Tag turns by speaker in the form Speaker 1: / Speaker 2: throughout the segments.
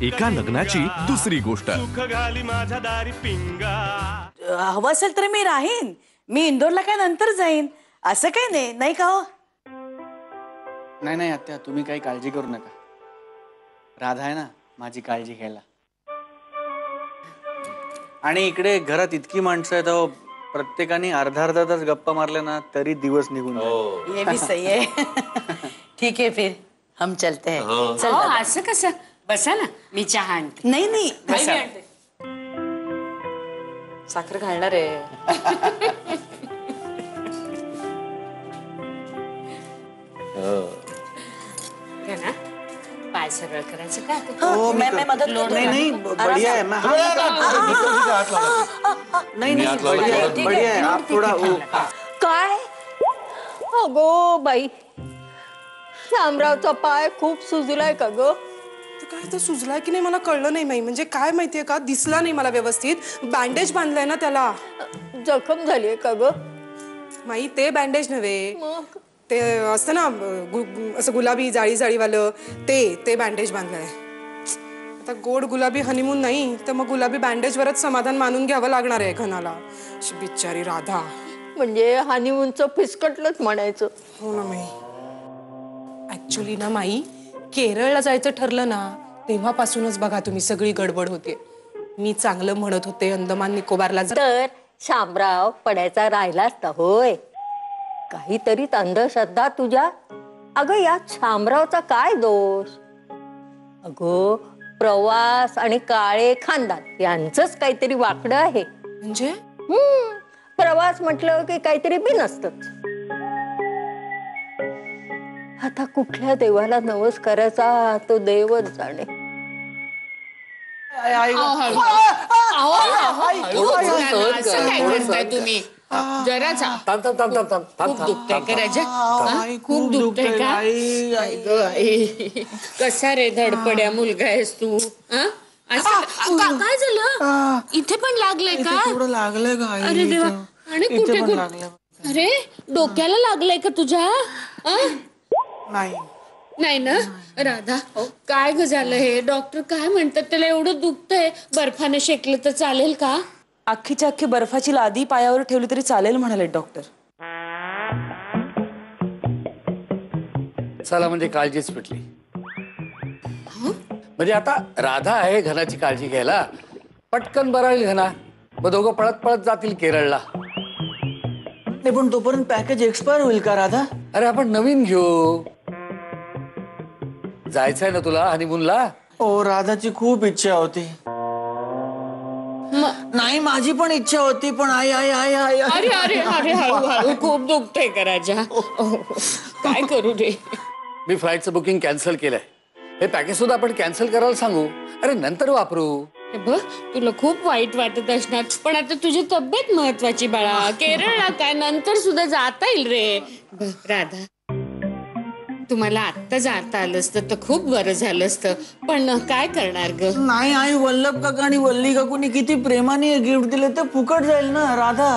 Speaker 1: एका लग्नाची दुसरी गोष्ट.
Speaker 2: हवं असेल तर मी राहीन. मी इंदोरला काय नंतर जाईन असं काही नाही, नाही का हो?
Speaker 3: नाही नाही आत्या, तुम्ही काही काळजी करू नका. राधा आहे ना माझी काळजी घ्यायला. आणि इकडे घरात इतकी माणसं आहेत, अहो प्रत्येकाने अर्धा अर्धा तास गप्पा मारल्या ना तरी दिवस निघून जाईल.
Speaker 2: ये भी सही है. ठीक है फिर हम चलते हैं. चल दादा.
Speaker 4: असं कसं, बसा ना, मी चहा आणते.
Speaker 2: नाही नाही बसा.
Speaker 4: साखर घालणार आहे. ना पाय सरळ करायचं का?
Speaker 2: मैं मदद
Speaker 3: नहीं नहीं बढ़िया है. नहीं नहीं बढ़िया है. आप थोड़ा
Speaker 5: काय अगो बाई, शामरावचा पाय खूप सुजलाय का ग?
Speaker 6: काय तर सुजलाय की नाही मला कळलं नाही. म्हणजे काय माहितीये का, दिसला नाही मला व्यवस्थित. बँडेज बांधलाय ना त्याला.
Speaker 5: जखम झालीये का ग?
Speaker 6: माई ते बँडेज नव्हे, ते असतं ना असं गुलाबी जाळी जाळीवालं, ते बँडेज बांधलंय. आता गोड गुलाबी हनीमून नाही तर मग गुलाबी बँडेजवरच समाधान मानून घ्यावं लागणार आहे घनाला. बिचारी राधा.
Speaker 5: म्हणजे हनीमूनचं फिसकटलंच म्हणायचं.
Speaker 6: हो ना माई. ऍक्च्युली ना माई, केरळला जायचं ठरलं ना तेव्हापासूनच बघा तुम्ही सगळी गडबड होते. मी चांगलं म्हणत होते अंदमान निकोबारला
Speaker 5: तर शामराव पडायचा राहिला असता होय. काहीतरी अंधश्रद्धा तुझ्या. अगं यात शामरावचा काय दोष? अगो प्रवास आणि काळे खानदान यांचंच काहीतरी वाकडं आहे.
Speaker 6: म्हणजे
Speaker 5: प्रवास म्हटलं की काहीतरी बिनसतच. आता कुठल्या देवाला नवस करायचा तो देवच जाणे.
Speaker 4: तुम्ही जरा खूप दुखतंय का राजा? खूप दुखतंय का? कसा रे धडपड्या मुलगा आहेस तू? काय झालं? इथे पण लागलंय का?
Speaker 3: थोडं लागलंय का?
Speaker 4: अरे देवा. आणि कुठे कुठे? अरे डोक्याला लागलंय का तुझ्या?
Speaker 3: नाही
Speaker 4: नाही ना राधा, काय ग झालं हे? डॉक्टर काय म्हणतात? त्याला एवढं दुखतंय, बर्फाने शेकलं तर चालेल का?
Speaker 2: अख्खीच्या अख्खी बर्फाची लादी पायावर ठेवली तरी चालेल म्हणाले डॉक्टर.
Speaker 7: चला म्हणजे काळजीच पेटली. म्हणजे आता राधा आहे घनाची काळजी घ्यायला. पटकन बरा होईल घना, मग दोघं पळत पळत जातील केरळला.
Speaker 3: नाही पण तोपर्यंत पॅकेज एक्सपायर होईल का राधा?
Speaker 7: अरे आपण नवीन घेऊ. जायचंय ना तुला हनीमूनला?
Speaker 3: ओ राधाची खूप इच्छा होती. नाही माझी पण इच्छा होती, पण आई आई आई आई
Speaker 4: अरे अरे अरे हळूहळू खूप दुखतंय का राजा? काय करू रे?
Speaker 7: मी फ्लाईटचं बुकिंग कॅन्सल केलंय. हे पॅकेज सुद्धा आपण कॅन्सल करायला सांगू. अरे नंतर वापरू.
Speaker 4: बघ तुला खूप वाईट वाटत असणार, पण आता तुझी तब्येत महत्वाची बाळा. केरळला काय नंतर सुद्धा जाता येईल रे. राधा, तुम्हाला आत्ता जाता आलं असतं तर खूप बरं झालं असतं, पण काय करणार ग?
Speaker 3: नाही आई, वल्लभ काका आणि वल्ली काकूनी किती प्रेमाने गिफ्ट दिले ते फुकट जाईल ना राधा.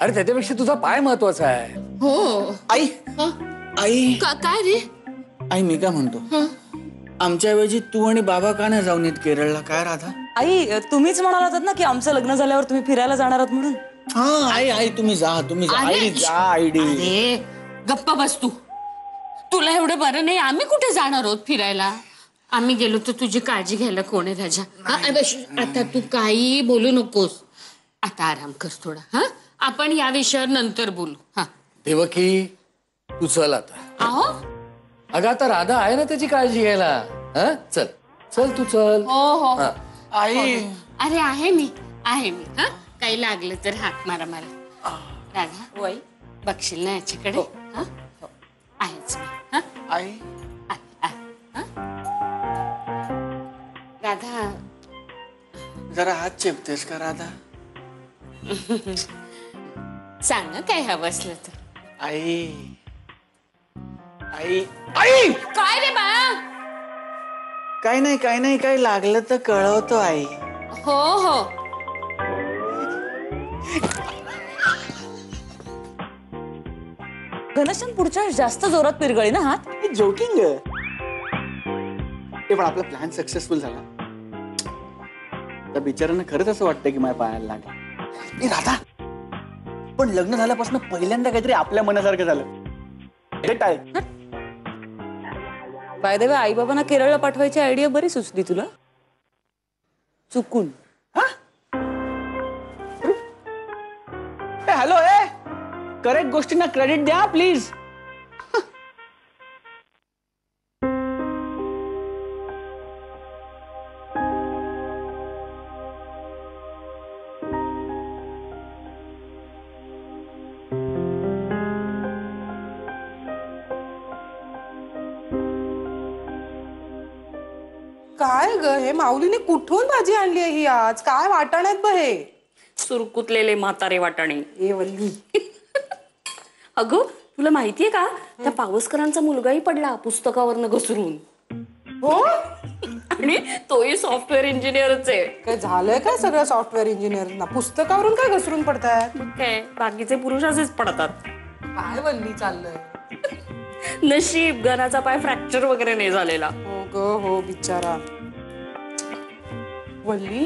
Speaker 7: अरे त्याच्यापेक्षा तुझा पाय महत्वाचा आहे.
Speaker 4: हो
Speaker 3: आई आई
Speaker 4: काय रे?
Speaker 3: आई मी काय म्हणतो, आमच्या ऐवजी तू आणि बाबा का नाही जाऊन येत केरळला? काय राधा?
Speaker 2: आई तुम्हीच म्हणाला होतात ना की आमचं लग्न झाल्यावर तुम्ही फिरायला जाणार आहात म्हणून.
Speaker 3: हा आई आई तुम्ही जा आई जा.
Speaker 4: अरे गप्पा बस तू. तुला एवढं बरं नाही, आम्ही कुठे जाणार आहोत फिरायला? आम्ही गेलो तर तुझी काळजी घ्यायला कोण आहे राजा? आता तू काही बोलू नकोस. आता आराम कर थोडा. हा आपण या विषयावर नंतर बोलू. हा
Speaker 7: देवकी तू चल आता.
Speaker 4: आहो
Speaker 7: अगं आता राधा आहे ना त्याची काळजी घ्यायला. हा चल चल तू चल.
Speaker 4: हो हो
Speaker 3: आई
Speaker 4: अरे आहे मी. हा काही लागलं तर हाक मारा मला. राधा वय बघशील ना याच्याकडे? हा आहेच मी. हा
Speaker 3: आई
Speaker 4: राधा
Speaker 3: जरा हात चेपतेस का राधा?
Speaker 4: सांग ना काय हवं असलं तर.
Speaker 3: आई आई आई
Speaker 4: काय रे बाळा?
Speaker 3: काही नाही काही लागलं तर कळवतो आई.
Speaker 4: हो हो
Speaker 2: घनश्याम पुढच्या वेळेस जास्त जोरात पिरगळी ना हात.
Speaker 3: जोकिंग. ते पण आपला प्लॅन सक्सेसफुल झाला. त्या बिचाऱ्यांना खरंच असं वाटतं की माझ्या पायाला लागेल. ए राधा, पण लग्न झाल्यापासून पहिल्यांदा काहीतरी आपल्या मनासारखं झालं. हे काय
Speaker 2: बाय द वे, आई बाबांना केरळला पाठवायची आयडिया बरी सुचली तुला. चुकून.
Speaker 3: हॅलो, करेक्ट गोष्टींना क्रेडिट द्या प्लीज.
Speaker 6: काय ग हे माऊलीने कुठून भाजी आणली आहे ही आज? काय वाटाण्यात ब हे?
Speaker 8: सुरकुतलेले म्हातारे वाटाणे.
Speaker 6: ए वल्ली,
Speaker 8: अगं तुला माहितीये का, त्या पावसकरांचा मुलगाही पडला पुस्तकावरनं घसरून.
Speaker 6: हो
Speaker 8: आणि तोही सॉफ्टवेअर इंजिनियरच आहे.
Speaker 6: काय झालंय काय सगळ्या सॉफ्टवेअर इंजिनियरना? पुस्तकावरून काय घसरून पडतायत?
Speaker 8: काय बाकीचे पुरुष असेच पडतात.
Speaker 6: काय वल्ली चाललंय?
Speaker 8: नशीब गणाचा पाय फ्रॅक्चर वगैरे नाही झालेला.
Speaker 6: हो ग हो, बिचारा. वल्ली,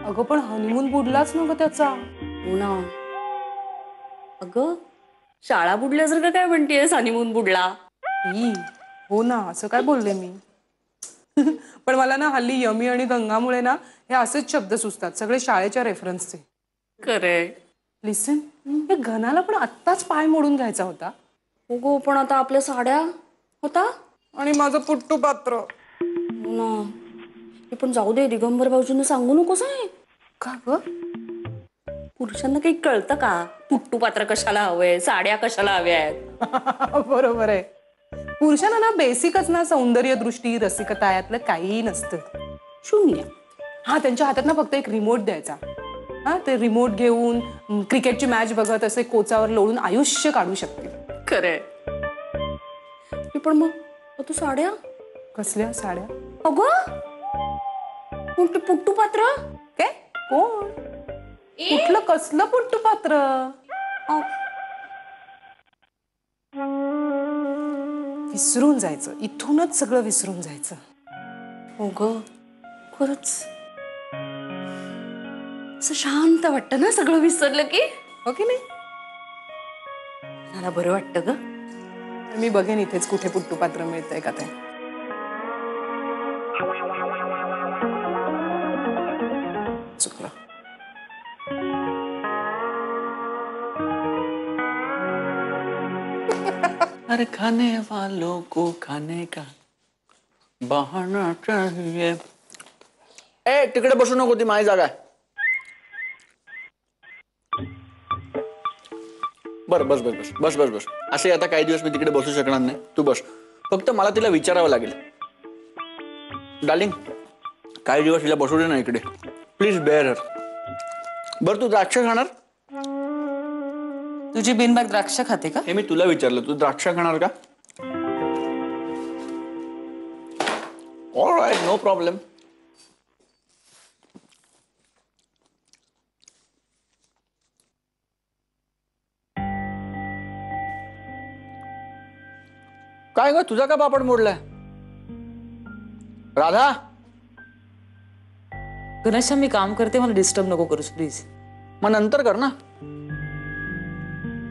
Speaker 6: अगं पण हनीमून बुडलाच ना ग त्याचा.
Speaker 8: हो ना. अगं शाळा बुडल्यासारखं काय म्हणतेस, हनीमून बुडला?
Speaker 6: ई, हो ना, असं काय बोलले मी? पण मला ना हल्ली यमी आणि गंगामुळे ना हे असेच शब्द सुचतात, सगळे शाळेच्या रेफरन्सचे.
Speaker 8: खरे.
Speaker 6: लिसन, हे घनाला पण आत्ताच पाय मोडून घ्यायचा होता.
Speaker 8: हो पण आता आपल्या साड्या होता
Speaker 6: आणि माझं पुट्टू पात्र.
Speaker 8: हो ना. हे पण जाऊ दे, दिगंबर भाऊजींना सांगू नकोस आहे.
Speaker 6: का ग?
Speaker 8: पुरुषांना काही कळतं का पुट्टू पात्र कशाला हवंय, साड्या कशाला हव्या आहेत?
Speaker 6: बरोबर आहे. पुरुषांना ना बेसिकच ना सौंदर्य दृष्टी, रसिकता यातलं काहीही नसतं.
Speaker 8: शून्य.
Speaker 6: हा, त्यांच्या हातात ना फक्त एक रिमोट द्यायचा. हा, ते रिमोट घेऊन क्रिकेटची मॅच बघत असे कोचावर लोळून आयुष्य काढू शकतील.
Speaker 8: खरंय. पण मग तू साड्या
Speaker 6: कसल्या साड्या?
Speaker 8: अगं कोणते पुट्टू पात्र?
Speaker 6: काय? कोण? कुठलं कसलं पुट्टू पात्र? विसरून जायचं, इथूनच सगळं विसरून जायचं.
Speaker 8: हो ग, खरंच असं शांत वाटतं ना सगळं विसरलं की.
Speaker 6: हो की नाही?
Speaker 8: मला बरं वाटतं ग.
Speaker 6: मी बघेन इथेच कुठे पुट्टू पात्र मिळतंय का ते. चुकलं.
Speaker 3: अरे खाने वालों को खाने का बहाना चाहिए. ए तिकडे बसू नको, ती माझी जागा आहे. बरं बस बस बस बस बस बस. असे आता काही दिवस मी तिकडे बसू शकणार नाही, तू बस. फक्त मला तिला विचारावं लागेल. डार्लिंग, काही दिवस तिला बसू दे ना इकडे, प्लीज बेअर हर. बरं तू द्राक्ष खाणार?
Speaker 2: तुझी बिनबाग द्राक्ष खाते का?
Speaker 3: हे मी तुला विचारलं, तू द्राक्ष खाणार का? All right, no problem. काय ग, तुझा का पापड मोडलाय? राधा,
Speaker 2: घनश्याम, मी काम करते, मला डिस्टर्ब नको करूस प्लीज.
Speaker 3: मग नंतर कर ना.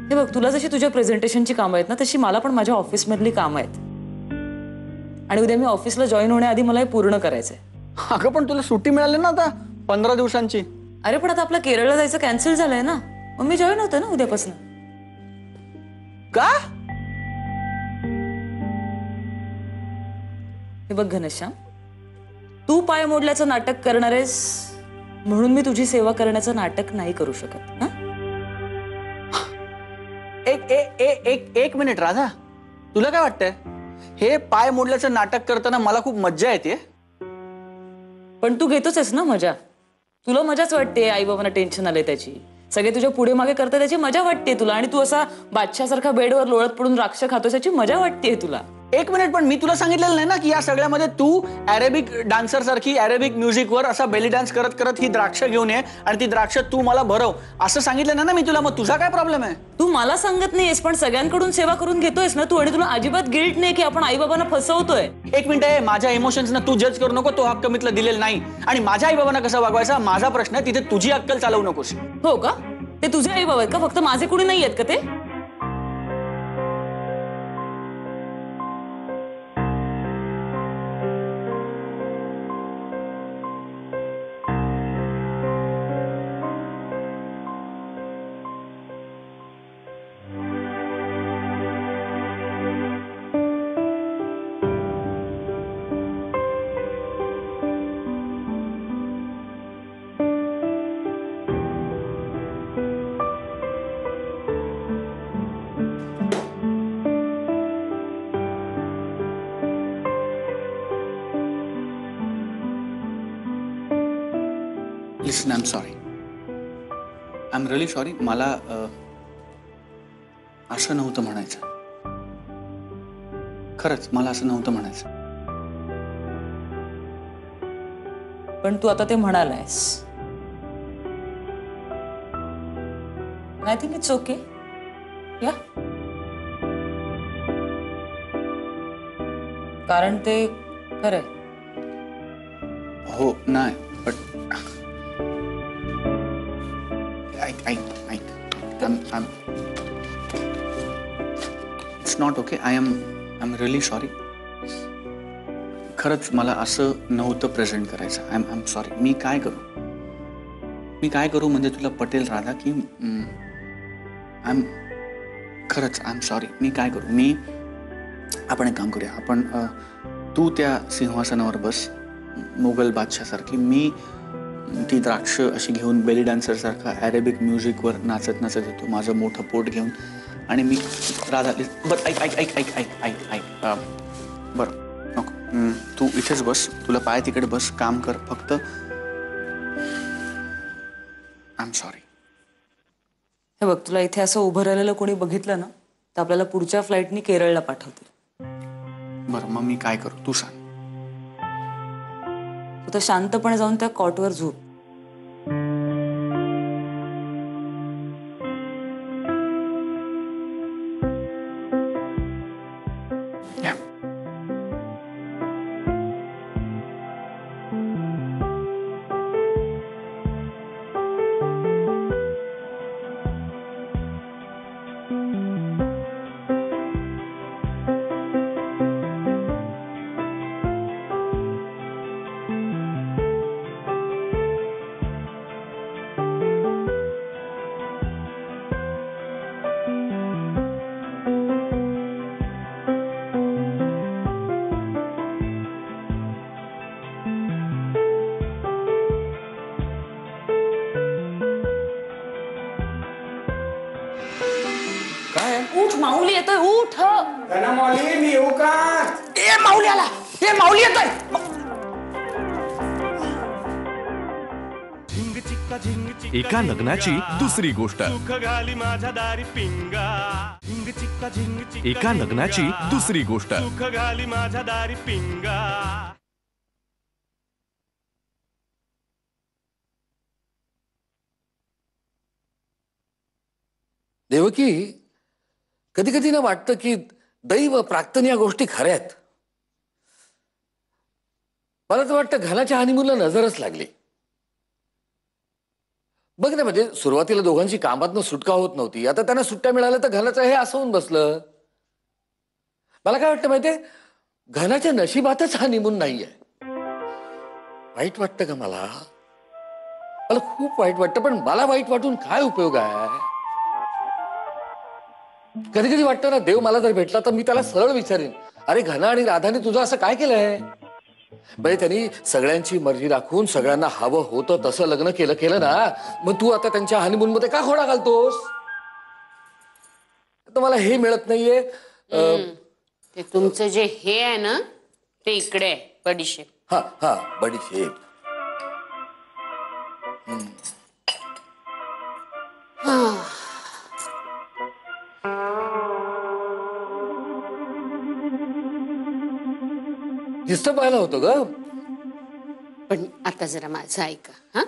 Speaker 2: हे बघ, तुला जशी तुझ्या प्रेझेंटेशनची कामं आहेत ना, तशी मला पण माझ्या ऑफिसमधली कामं आहेत. आणि उद्या मी ऑफिसला जॉईन होण्याआधी मला हे पूर्ण करायचंय.
Speaker 3: अगं पण तुला सुट्टी मिळाली ना आता 15 दिवसांची.
Speaker 2: अरे पण आता आपलं केरळला जायचं कॅन्सल झालंय ना, मग मी जॉईन होते ना उद्यापासून.
Speaker 3: का?
Speaker 2: हे बघ घनश्याम, तू पाय मोडल्याचं नाटक करणार आहेस म्हणून मी तुझी सेवा करण्याचं नाटक नाही करू शकत. हा,
Speaker 3: एक मिनिट राधा, तुला काय वाटतंय? हे पाय मोडल्याचं नाटक करताना मला खूप मज्जा येते.
Speaker 2: पण तू घेतोच आहेस ना मजा. तुला मजाच वाटते, आई बाबांना टेन्शन आलंय त्याची, सगळे तुझ्या पुढे मागे करतात त्याची मजा वाटते तुला, आणि तू असा बादशासारखा बेडवर लोळत पडून द्राक्ष खातोस त्याची मजा वाटते तुला.
Speaker 3: एक मिनिट, पण मी तुला सांगितलेलं नाही ना की या सगळ्यामध्ये तू अरेबिक डान्सर सारखी अरेबिक म्युझिकवर असा बेली डान्स करत करत ही द्राक्ष घेऊन ये आणि ती द्राक्ष तू मला भरव असं सांगितलं ना मी तुला. मग तुझा काय प्रॉब्लेम आहे?
Speaker 2: तू मला सांगत नाहीयेस पण सगळ्यांकडून सेवा करून घेतोयस ना तू, आणि तुला अजिबात गिल्ट नाही की आपण आई बाबांना फसवतोय.
Speaker 3: एक मिनिट आहे, माझ्या इमोशन्सना तू जज करू नको. तो हक्क मी तुला दिलेला नाही. आणि माझ्या आई बाबांना कसं वागवायचा माझा प्रश्न आहे, तिथे तुझी अक्कल चालवू नकोस.
Speaker 2: हो का? ते तुझे आई बाबा आहेत का? फक्त माझे कुणी नाही आहेत का ते?
Speaker 3: Listen, I am sorry. I am really sorry. मला असं नव्हतं म्हणायचं. खरंच मला असं नव्हतं म्हणायचं.
Speaker 2: पण तू आता ते म्हणालायस. I think it's okay. Yeah, कारण ते खरंय.
Speaker 3: हो नाही, बट ऐक. It's not okay. I am really sorry. खरंच मला असं नव्हतं प्रेझेंट करायचं. I am sorry. मी काय करू म्हणजे तुला पटेल राधा की खरंच आय एम सॉरी. मी काय करू? आपण एक काम करूया. आपण तू त्या सिंहासनावर बस मोगल बादशासारखी, मी ती द्राक्ष अशी घेऊन बेली डान्सर सारखा अरेबिक म्युझिकवर नाचत नाचत येतो माझं मोठं पोट घेऊन. आणि मी राधा बरं ऐक बरं नको, तू इथेच बस. तुला पाय तिकडे बस, काम कर फक्त. I am sorry.
Speaker 2: हे बघ, तुला इथे असं उभं राहिलेलं कोणी बघितलं ना तर आपल्याला पुढच्या फ्लाईटनी केरळला पाठवतील.
Speaker 3: बरं मग मी काय करू तू सांग.
Speaker 2: तू तर शांतपणे जाऊन त्या कॉटवर झोप. उठ, माऊली येतोय, उठ.
Speaker 9: माऊली मी येऊ का?
Speaker 3: ए माऊली आला. ए माऊली येतोय.
Speaker 1: एका लग्नाची दुसरी गोष्ट. एका लग्नाची दुसरी गोष्ट.
Speaker 7: देवकी, कधी कधी ना वाटतं की दैव प्राक्तन या गोष्टी खऱ्या आहेत. मला तर वाटतं घनाच्या हनीमूनला नजरच लागली. बघ ना, म्हणजे सुरुवातीला दोघांची कामातनं सुटका होत नव्हती, आता त्यांना सुट्ट्या मिळाल्या तर घनाचं हे असं होऊन बसलं. मला काय वाटतं माहितीये, घनाच्या नशिबातच हनीमून नाहीये. वाईट वाटतं का मला? मला खूप वाईट वाटतं, पण मला वाईट वाटून काय उपयोग आहे? कधी कधी वाटतं ना, देव मला जर भेटला तर मी त्याला सरळ विचारेन, अरे घना आणि राधाने तुझं असं काय केलंय? म्हणजे त्यांनी सगळ्यांची मर्जी राखून सगळ्यांना हवं होतं तसं लग्न केलं ना, मग तू आता त्यांच्या हनीमून मध्ये का खोडा घालतोस? तर मला हे मिळत नाहीये.
Speaker 4: ते तुमचं जे हे आहे ना ते इकडे आहे, बडीशेप.
Speaker 7: हा हा, बडीशेप. डिस्टर्ब व्हायला होतं ग.
Speaker 4: पण आता जरा माझं ऐका हा,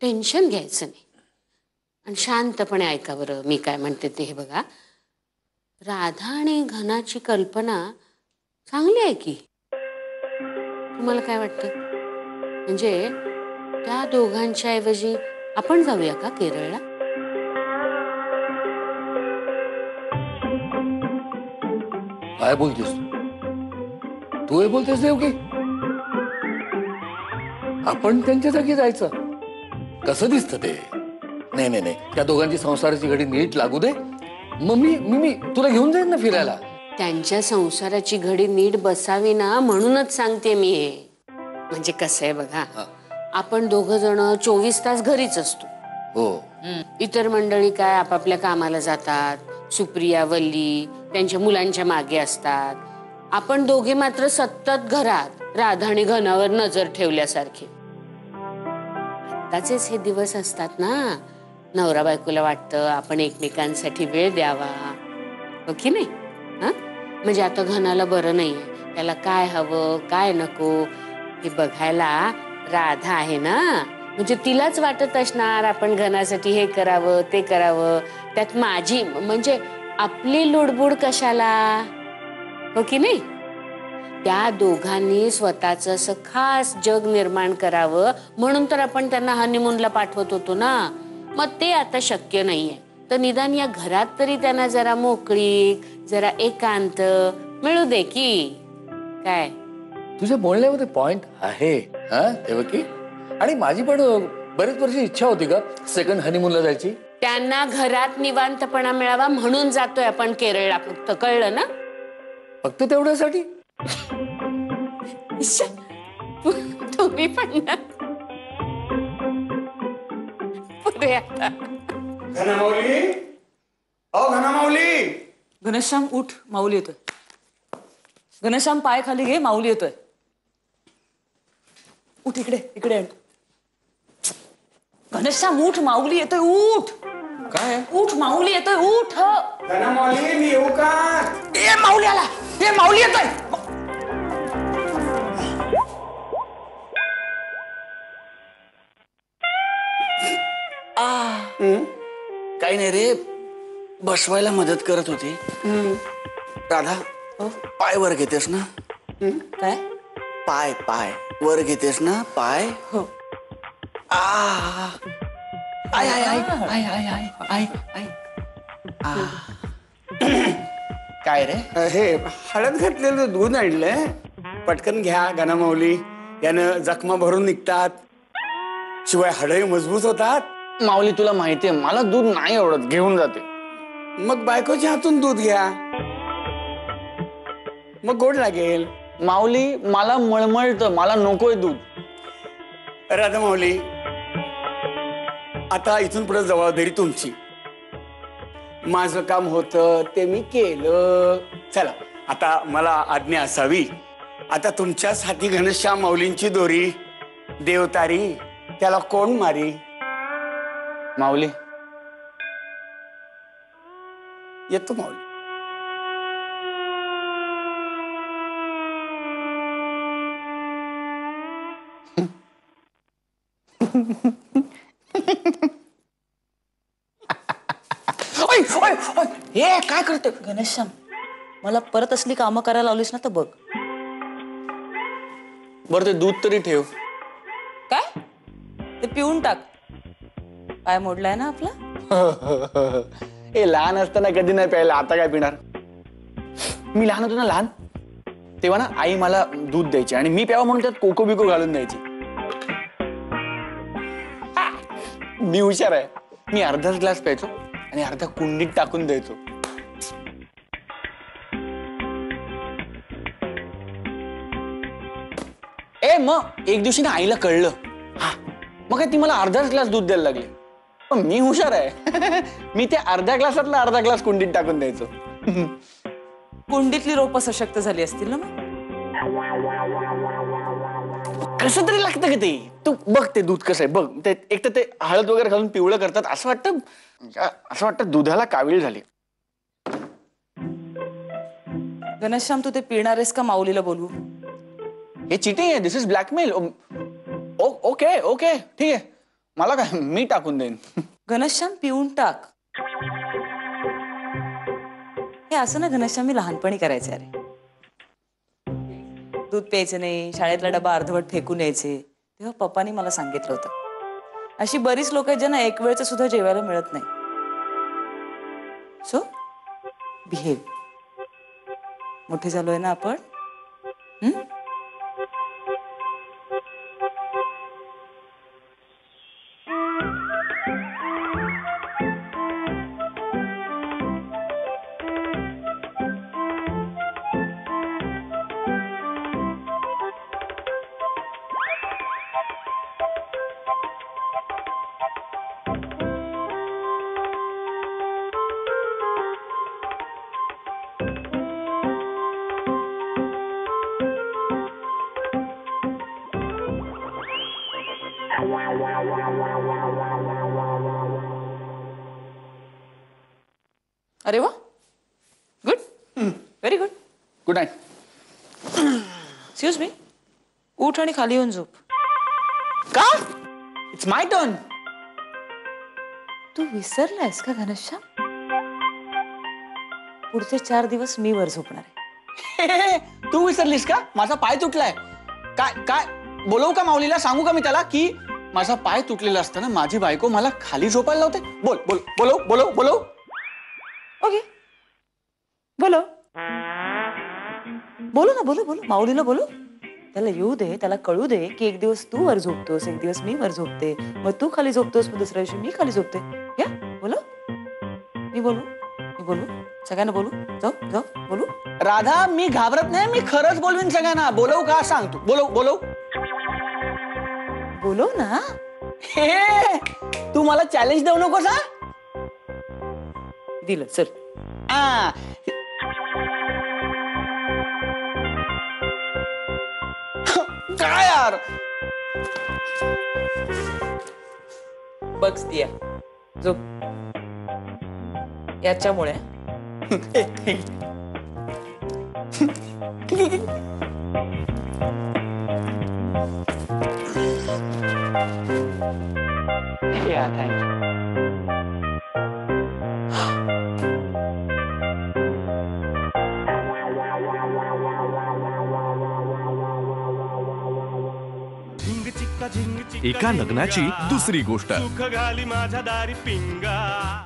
Speaker 4: टेन्शन घ्यायचं नाही आणि शांतपणे ऐका बरं मी काय म्हणते ते. हे बघा, राधा आणि घनाची कल्पना चांगली आहे की. तुम्हाला काय वाटतं? म्हणजे त्या दोघांच्या ऐवजी आपण जाऊया का केरळला?
Speaker 7: काय बोलतेस तू? हे बोलतेस देव की आपण त्यांच्या जागी जायचं? कसं दिसतं ते? नाही नाही नाही, त्या दोघांची संसाराची घडी नीट लागू दे, मग मी तुला घेऊन जाईन ना फिरायला.
Speaker 4: त्यांच्या संसाराची घडी नीट बसावी ना म्हणूनच सांगते मी हे. म्हणजे कसं आहे बघा, आपण दोघं जण 24 तास घरीच असतो.
Speaker 7: हो,
Speaker 4: इतर मंडळी काय आपापल्या कामाला जातात. सुप्रिया, वल्ली त्यांच्या मुलांच्या मागे असतात. आपण दोघे मात्र सतत घरात राधा आणि घनावर नजर ठेवल्यासारखे. आत्ताचेच हे दिवस असतात ना, नवरा बायकोला वाटतं आपण एकमेकांसाठी वेळ द्यावा, हो की नाही? हा, म्हणजे आता घनाला बरं नाहीये, त्याला काय हवं काय नको हे बघायला राधा आहे ना. म्हणजे तिलाच वाटत असणार आपण घनासाठी हे करावं ते करावं, त्यात माझी म्हणजे आपली लुडबुड कशाला, हो की नाही? त्या दोघांनी स्वतःच असं खास जग निर्माण करावं म्हणून तर आपण त्यांना हनीमूनला पाठवत होतो ना. मग ते आता शक्य नाहीये, तर निदान या घरात तरी त्यांना जरा मोकळीक, जरा एकांत मिळू दे की काय.
Speaker 7: तुझ्या बोलण्यामध्ये पॉइंट आहे हा देवकी. आणि माझी पण बरेच वर्षी इच्छा होती का सेकंड हनीमूनला जायची.
Speaker 4: त्यांना घरात निवांतपणा मिळावा म्हणून जातोय आपण केरळला, फक्त कळलं ना?
Speaker 7: फक्त तेवढ्यासाठी?
Speaker 4: तुम्ही पण ना पुढे आता.
Speaker 9: घनमाऊली, ओ घनमाऊली.
Speaker 2: घनश्याम उठ, माऊली येतोय. घनश्याम पाय खाली घे, माऊली येतोय. उठ, इकडे इकडे आण. घनश्याम उठ, माऊली येतोय. उठ,
Speaker 3: काय
Speaker 2: उठ, माऊली येतोय. उठ.
Speaker 9: घनमाऊली मी येऊ का?
Speaker 2: ए माऊली आला, ए माऊली येतोय.
Speaker 3: काही नाही रे, बसवायला मदत करत होती. राधा, पाय वर घेतेस ना?
Speaker 2: काय?
Speaker 3: पाय पाय वर घेतेस ना पाय?
Speaker 2: हो.
Speaker 3: I I I I I I I I. काय रे?
Speaker 9: हे हळद घातलेलं दूध आणलंय, पटकन घ्या घनमाऊली. यानं जखमा भरून निघतात, शिवाय हाडही मजबूत होतात.
Speaker 3: माऊली तुला माहितीये मला दूध नाही आवडत, घेऊन जाते.
Speaker 9: मग बायकोच्या हातून दूध घ्या, मग गोड लागेल.
Speaker 3: माऊली मला मळमळतं, मला नकोय दूध.
Speaker 9: राधा माऊली, आता इथून पुढे जबाबदारी तुमची. माझं काम होतं ते मी केलं. चला आता मला आज्ञा असावी. आता तुमच्याच हाती घनश्याम माऊलींची दोरी. देवतारी त्याला कोण मारी?
Speaker 3: माऊली
Speaker 9: येतो माऊली.
Speaker 2: हे काय करते घनश्याम? मला परत असली कामं करायला लावलीस ना तर बघ.
Speaker 3: बरं ते दूध तरी ठेव.
Speaker 2: काय? ते पिऊन टाक. पाय मोडलाय ना आपला.
Speaker 3: हे लहान असताना कधी नाही प्यायला, आता काय पिणार? मी लहान होतो ना, लहान तेव्हा ना आई मला दूध द्यायची आणि मी प्यावं म्हणून त्यात कोको बिको घालून द्यायची. मी हुशार आहे. मी अर्धाच ग्लास प्यायचो आणि अर्धा कुंडीत टाकून द्यायचो. मग एक दिवशी ना आईला कळलं, मग काय ती मला अर्धाच ग्लास दूध द्यायला लागली. पण मी हुशार आहे. मी ते अर्ध्या ग्लासातला अर्धा ग्लास कुंडीत टाकून द्यायचो.
Speaker 2: कुंडीतली रोपं सशक्त झाली असतील ना मग.
Speaker 3: कसं तरी लागतं का ते. तू बघ ते दूध कसं आहे बघ. ते एक तर ते हळद वगैरे घालून पिवळं करतात, असं वाटतं दुधाला कावीळ झाली.
Speaker 2: घनश्याम तू ते पिणार आहेस का माऊलीला बोलवू?
Speaker 3: हे चिटिंग आहे. दिस इज ब्लॅकमेल. ओके ओके ठीक आहे. मला काय, मी टाकून देईन.
Speaker 2: घनश्याम पिऊन टाक. हे असं ना घनश्याम मी लहानपणी करायचे. अरे दूध प्यायचे नाही, शाळेतला डबा अर्धवट फेकून यायचे. तेव्हा पप्पानी मला सांगितलं होतं. अशी बरीच लोक आहेत ज्यांना एक वेळचं सुद्धा जेवायला मिळत नाही. So behave. मोठे झालोय ना आपण. अरे वा, good, very good.
Speaker 3: Good night.
Speaker 2: Excuse me, उठ आणि खाली येऊन झोप.
Speaker 3: का? It's my turn.
Speaker 2: तू विसरलायस का घनश्याम? पुढचे 4 दिवस मी वर झोपणार आहे.
Speaker 3: तू विसरलीस का? माझा पाय तुटलाय. काय काय बोलवू का माऊलीला? सांगू का मी त्याला की माझा पाय तुटलेला असताना माझी बायको मला खाली झोपायला लावते? बोल बोल बोलव बोलव बोलव.
Speaker 2: ओके, बोलो बोलू ना, बोलू बोलू. माऊलीला बोलू. त्याला येऊ दे, त्याला कळू दे की एक दिवस तू वर झोपतोस, एक दिवस मी वर झोपते, मग तू खाली झोपतोस, मग दुसऱ्या दिवशी मी खाली झोपते. या बोलो. मी बोलू सगळ्यांना बोलू. जाऊ जाऊ बोलू.
Speaker 3: राधा, मी घाबरत नाही. मी खरंच बोलवीन सगळ्यांना. बोलव का? सांग तू. बोलव बोलव
Speaker 2: बोलो ना.
Speaker 3: हे तू मला चॅलेंज देऊ नकोस. हा
Speaker 2: दिलं चल.
Speaker 3: काय यार,
Speaker 2: बघ दिया झोप. याच्यामुळे
Speaker 1: एका लग्नाची दुसरी गोष्ट.
Speaker 10: सुख घाली माझ्या दारी पिंगा.